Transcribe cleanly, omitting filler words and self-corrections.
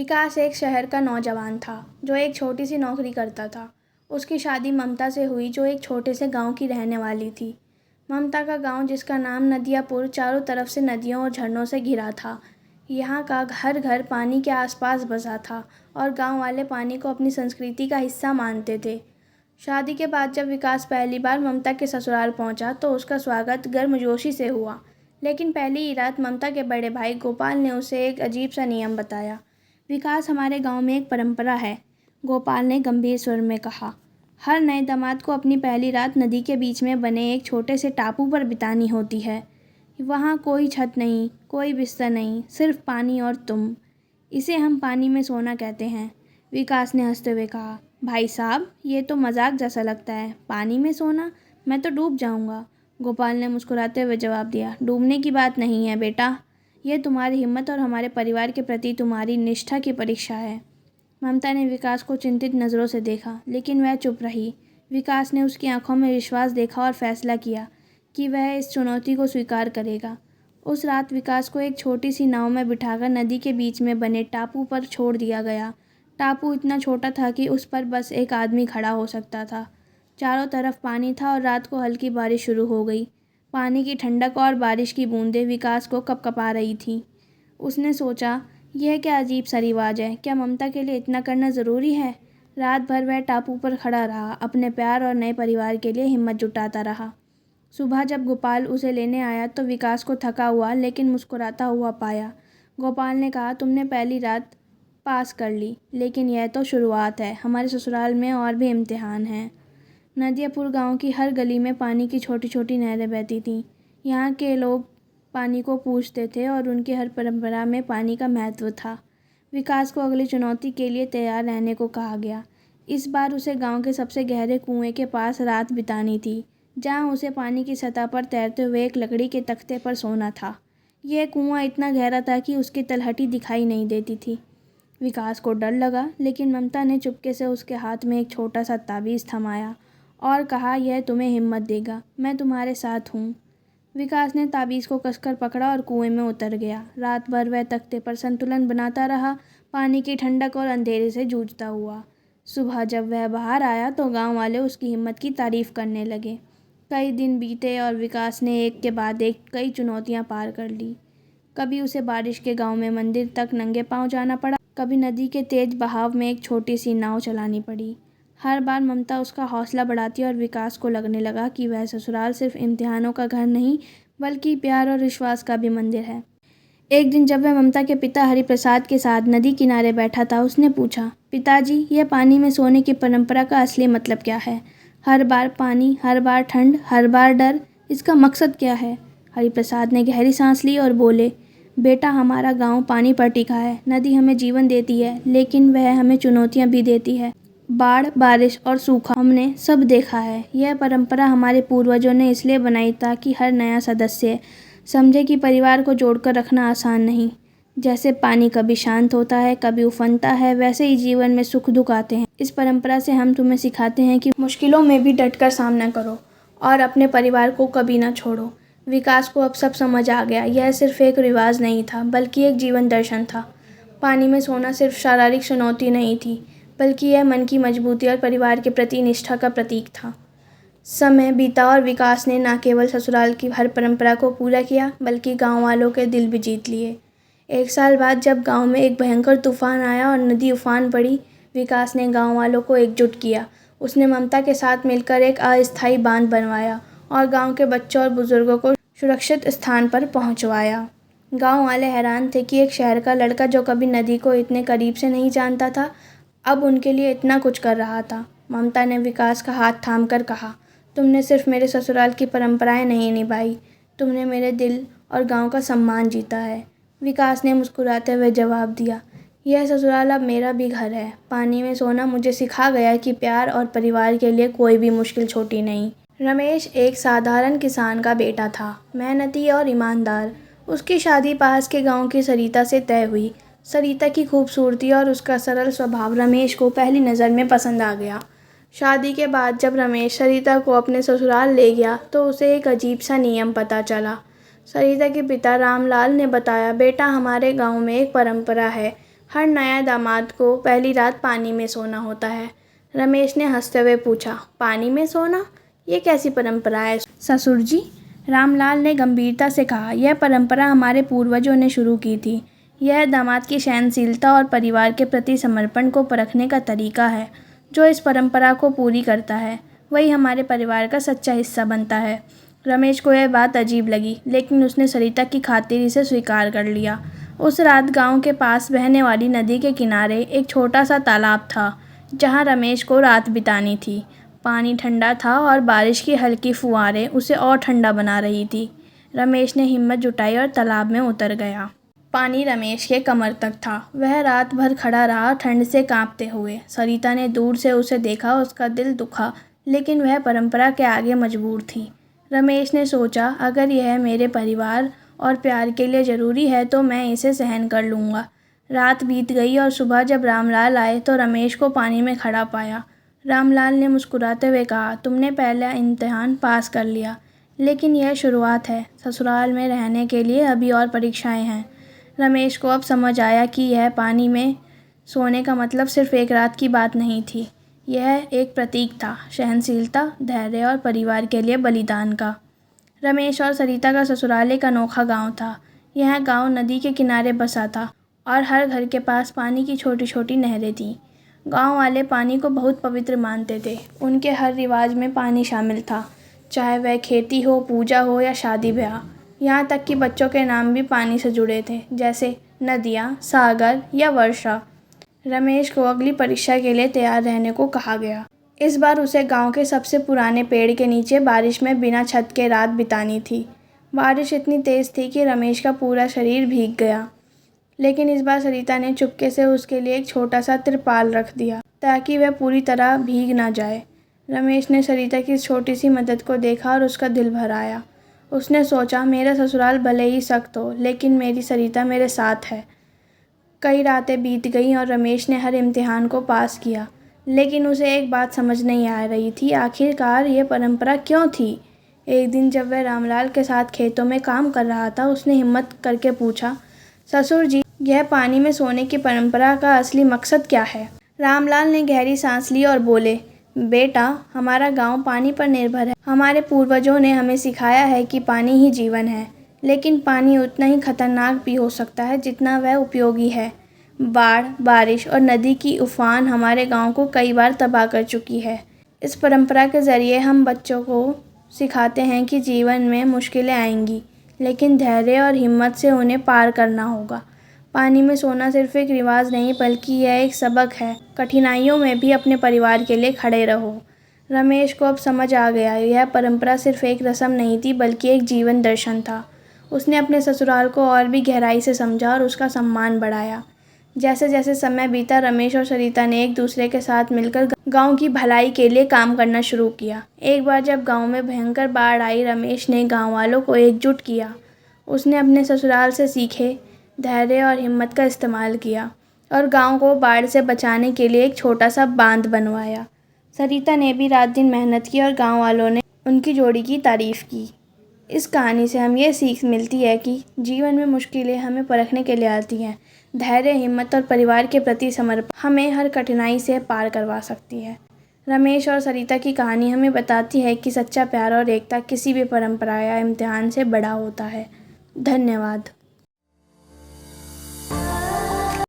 विकास एक शहर का नौजवान था जो एक छोटी सी नौकरी करता था। उसकी शादी ममता से हुई जो एक छोटे से गांव की रहने वाली थी। ममता का गांव, जिसका नाम नदियापुर, चारों तरफ से नदियों और झरनों से घिरा था। यहाँ का हर घर पानी के आसपास बसा था और गांव वाले पानी को अपनी संस्कृति का हिस्सा मानते थे। शादी के बाद जब विकास पहली बार ममता के ससुराल पहुंचा तो उसका स्वागत गर्मजोशी से हुआ। लेकिन पहली ही रात ममता के बड़े भाई गोपाल ने उसे एक अजीब सा नियम बताया। विकास, हमारे गांव में एक परंपरा है, गोपाल ने गंभीर स्वर में कहा। हर नए दामाद को अपनी पहली रात नदी के बीच में बने एक छोटे से टापू पर बितानी होती है। वहाँ कोई छत नहीं, कोई बिस्तर नहीं, सिर्फ पानी और तुम। इसे हम पानी में सोना कहते हैं। विकास ने हंसते हुए कहा, भाई साहब, ये तो मजाक जैसा लगता है। पानी में सोना? मैं तो डूब जाऊंगा। गोपाल ने मुस्कुराते हुए जवाब दिया, डूबने की बात नहीं है बेटा, यह तुम्हारी हिम्मत और हमारे परिवार के प्रति तुम्हारी निष्ठा की परीक्षा है। ममता ने विकास को चिंतित नज़रों से देखा, लेकिन वह चुप रही। विकास ने उसकी आंखों में विश्वास देखा और फैसला किया कि वह इस चुनौती को स्वीकार करेगा। उस रात विकास को एक छोटी सी नाव में बिठाकर नदी के बीच में बने टापू पर छोड़ दिया गया। टापू इतना छोटा था कि उस पर बस एक आदमी खड़ा हो सकता था। चारों तरफ पानी था और रात को हल्की बारिश शुरू हो गई। पानी की ठंडक और बारिश की बूंदें विकास को कपकपा रही थीं। उसने सोचा, यह क्या अजीब सा रिवाज है, क्या ममता के लिए इतना करना ज़रूरी है? रात भर वह टापू पर खड़ा रहा, अपने प्यार और नए परिवार के लिए हिम्मत जुटाता रहा। सुबह जब गोपाल उसे लेने आया तो विकास को थका हुआ लेकिन मुस्कुराता हुआ पाया। गोपाल ने कहा, तुमने पहली रात पास कर ली, लेकिन यह तो शुरुआत है। हमारे ससुराल में और भी इम्तिहान हैं। नदियापुर गांव की हर गली में पानी की छोटी छोटी नहरें बहती थीं। यहाँ के लोग पानी को पूजते थे और उनकी हर परंपरा में पानी का महत्व था। विकास को अगली चुनौती के लिए तैयार रहने को कहा गया। इस बार उसे गांव के सबसे गहरे कुएं के पास रात बितानी थी, जहां उसे पानी की सतह पर तैरते हुए एक लकड़ी के तख्ते पर सोना था। यह कुआं इतना गहरा था कि उसकी तलहटी दिखाई नहीं देती थी। विकास को डर लगा, लेकिन ममता ने चुपके से उसके हाथ में एक छोटा सा ताबीज़ थमाया और कहा, यह तुम्हें हिम्मत देगा, मैं तुम्हारे साथ हूँ। विकास ने ताबीज़ को कसकर पकड़ा और कुएं में उतर गया। रात भर वह तख्ते पर संतुलन बनाता रहा, पानी की ठंडक और अंधेरे से जूझता हुआ। सुबह जब वह बाहर आया तो गांव वाले उसकी हिम्मत की तारीफ करने लगे। कई दिन बीते और विकास ने एक के बाद एक कई चुनौतियां पार कर ली। कभी उसे बारिश के गांव में मंदिर तक नंगे पांव जाना पड़ा, कभी नदी के तेज बहाव में एक छोटी सी नाव चलानी पड़ी। हर बार ममता उसका हौसला बढ़ाती और विकास को लगने लगा कि वह ससुराल सिर्फ इम्तिहानों का घर नहीं, बल्कि प्यार और विश्वास का भी मंदिर है। एक दिन जब वह ममता के पिता हरिप्रसाद के साथ नदी किनारे बैठा था, उसने पूछा, पिताजी, यह पानी में सोने की परंपरा का असली मतलब क्या है? हर बार पानी, हर बार ठंड, हर बार डर, इसका मकसद क्या है? हरिप्रसाद ने गहरी सांस ली और बोले, बेटा, हमारा गांव पानी पर टिका है। नदी हमें जीवन देती है, लेकिन वह हमें चुनौतियां भी देती है। बाढ़, बारिश और सूखा हमने सब देखा है। यह परंपरा हमारे पूर्वजों ने इसलिए बनाई ताकि हर नया सदस्य समझे कि परिवार को जोड़कर रखना आसान नहीं। जैसे पानी कभी शांत होता है, कभी उफनता है, वैसे ही जीवन में सुख दुख आते हैं। इस परंपरा से हम तुम्हें सिखाते हैं कि मुश्किलों में भी डटकर सामना करो और अपने परिवार को कभी ना छोड़ो। विकास को अब सब समझ आ गया। यह सिर्फ एक रिवाज नहीं था, बल्कि एक जीवन दर्शन था। पानी में सोना सिर्फ शारीरिक चुनौती नहीं थी, बल्कि यह मन की मजबूती और परिवार के प्रति निष्ठा का प्रतीक था। समय बीता और विकास ने न केवल ससुराल की हर परंपरा को पूरा किया, बल्कि गांव वालों के दिल भी जीत लिए। एक साल बाद जब गांव में एक भयंकर तूफान आया और नदी उफान पड़ी, विकास ने गांव वालों को एकजुट किया। उसने ममता के साथ मिलकर एक अस्थायी बांध बनवाया और गांव के बच्चों और बुजुर्गों को सुरक्षित स्थान पर पहुंचवाया। गांव वाले हैरान थे कि एक शहर का लड़का जो कभी नदी को इतने करीब से नहीं जानता था, अब उनके लिए इतना कुछ कर रहा था। ममता ने विकास का हाथ थामकर कहा, तुमने सिर्फ मेरे ससुराल की परंपराएं नहीं निभाई, तुमने मेरे दिल और गांव का सम्मान जीता है। विकास ने मुस्कुराते हुए जवाब दिया, यह ससुराल अब मेरा भी घर है। पानी में सोना मुझे सिखा गया कि प्यार और परिवार के लिए कोई भी मुश्किल छोटी नहीं। रमेश एक साधारण किसान का बेटा था, मेहनती और ईमानदार। उसकी शादी पास के गांव की सरिता से तय हुई। सरिता की खूबसूरती और उसका सरल स्वभाव रमेश को पहली नज़र में पसंद आ गया। शादी के बाद जब रमेश सरिता को अपने ससुराल ले गया तो उसे एक अजीब सा नियम पता चला। सरिता के पिता रामलाल ने बताया, बेटा, हमारे गांव में एक परंपरा है, हर नया दामाद को पहली रात पानी में सोना होता है। रमेश ने हंसते हुए पूछा, पानी में सोना? ये कैसी परंपरा है ससुर जी? रामलाल ने गंभीरता से कहा, यह परंपरा हमारे पूर्वजों ने शुरू की थी। यह दामाद की सहनशीलता और परिवार के प्रति समर्पण को परखने का तरीका है। जो इस परंपरा को पूरी करता है वही हमारे परिवार का सच्चा हिस्सा बनता है। रमेश को यह बात अजीब लगी, लेकिन उसने सरिता की खातिर इसे स्वीकार कर लिया। उस रात गांव के पास बहने वाली नदी के किनारे एक छोटा सा तालाब था, जहां रमेश को रात बितानी थी। पानी ठंडा था और बारिश की हल्की फुहारें उसे और ठंडा बना रही थी। रमेश ने हिम्मत जुटाई और तालाब में उतर गया। पानी रमेश के कमर तक था। वह रात भर खड़ा रहा, ठंड से कांपते हुए। सरिता ने दूर से उसे देखा, उसका दिल दुखा, लेकिन वह परंपरा के आगे मजबूर थी। रमेश ने सोचा, अगर यह मेरे परिवार और प्यार के लिए ज़रूरी है तो मैं इसे सहन कर लूँगा। रात बीत गई और सुबह जब रामलाल आए तो रमेश को पानी में खड़ा पाया। रामलाल ने मुस्कुराते हुए कहा, तुमने पहला इम्तिहान पास कर लिया, लेकिन यह शुरुआत है। ससुराल में रहने के लिए अभी और परीक्षाएं हैं। रमेश को अब समझ आया कि यह पानी में सोने का मतलब सिर्फ एक रात की बात नहीं थी। यह एक प्रतीक था, सहनशीलता, धैर्य और परिवार के लिए बलिदान का। रमेश और सरिता का ससुराल एक अनोखा गांव था। यह गांव नदी के किनारे बसा था और हर घर के पास पानी की छोटी छोटी नहरें थीं। गांव वाले पानी को बहुत पवित्र मानते थे। उनके हर रिवाज में पानी शामिल था, चाहे वह खेती हो, पूजा हो या शादी ब्याह। यहाँ तक कि बच्चों के नाम भी पानी से जुड़े थे, जैसे नदियाँ, सागर या वर्षा। रमेश को अगली परीक्षा के लिए तैयार रहने को कहा गया। इस बार उसे गांव के सबसे पुराने पेड़ के नीचे बारिश में बिना छत के रात बितानी थी। बारिश इतनी तेज़ थी कि रमेश का पूरा शरीर भीग गया, लेकिन इस बार सरिता ने चुपके से उसके लिए एक छोटा सा तिरपाल रख दिया ताकि वह पूरी तरह भीग ना जाए। रमेश ने सरिता की इस छोटी सी मदद को देखा और उसका दिल भर आया। उसने सोचा, मेरा ससुराल भले ही सख्त हो, लेकिन मेरी सरिता मेरे साथ है। कई रातें बीत गईं और रमेश ने हर इम्तिहान को पास किया, लेकिन उसे एक बात समझ नहीं आ रही थी, आखिरकार ये परंपरा क्यों थी। एक दिन जब वह रामलाल के साथ खेतों में काम कर रहा था, उसने हिम्मत करके पूछा, ससुर जी, यह पानी में सोने की परंपरा का असली मकसद क्या है? रामलाल ने गहरी सांस ली और बोले, बेटा, हमारा गांव पानी पर निर्भर है। हमारे पूर्वजों ने हमें सिखाया है कि पानी ही जीवन है, लेकिन पानी उतना ही खतरनाक भी हो सकता है जितना वह उपयोगी है। बाढ़, बारिश और नदी की उफान हमारे गांव को कई बार तबाह कर चुकी है। इस परंपरा के ज़रिए हम बच्चों को सिखाते हैं कि जीवन में मुश्किलें आएंगी, लेकिन धैर्य और हिम्मत से उन्हें पार करना होगा। पानी में सोना सिर्फ एक रिवाज नहीं, बल्कि यह एक सबक है। कठिनाइयों में भी अपने परिवार के लिए खड़े रहो। रमेश को अब समझ आ गया, यह परंपरा सिर्फ एक रस्म नहीं थी, बल्कि एक जीवन दर्शन था। उसने अपने ससुराल को और भी गहराई से समझा और उसका सम्मान बढ़ाया। जैसे जैसे समय बीता, रमेश और सरिता ने एक दूसरे के साथ मिलकर गांव की भलाई के लिए काम करना शुरू किया। एक बार जब गांव में भयंकर बाढ़ आई, रमेश ने गांव वालों को एकजुट किया। उसने अपने ससुराल से सीखे धैर्य और हिम्मत का इस्तेमाल किया और गांव को बाढ़ से बचाने के लिए एक छोटा सा बांध बनवाया। सरिता ने भी रात दिन मेहनत की और गांव वालों ने उनकी जोड़ी की तारीफ़ की। इस कहानी से हम ये सीख मिलती है कि जीवन में मुश्किलें हमें परखने के लिए आती हैं। धैर्य, हिम्मत और परिवार के प्रति समर्पण हमें हर कठिनाई से पार करवा सकती है। रमेश और सरिता की कहानी हमें बताती है कि सच्चा प्यार और एकता किसी भी परंपरा या इम्तिहान से बड़ा होता है। धन्यवाद।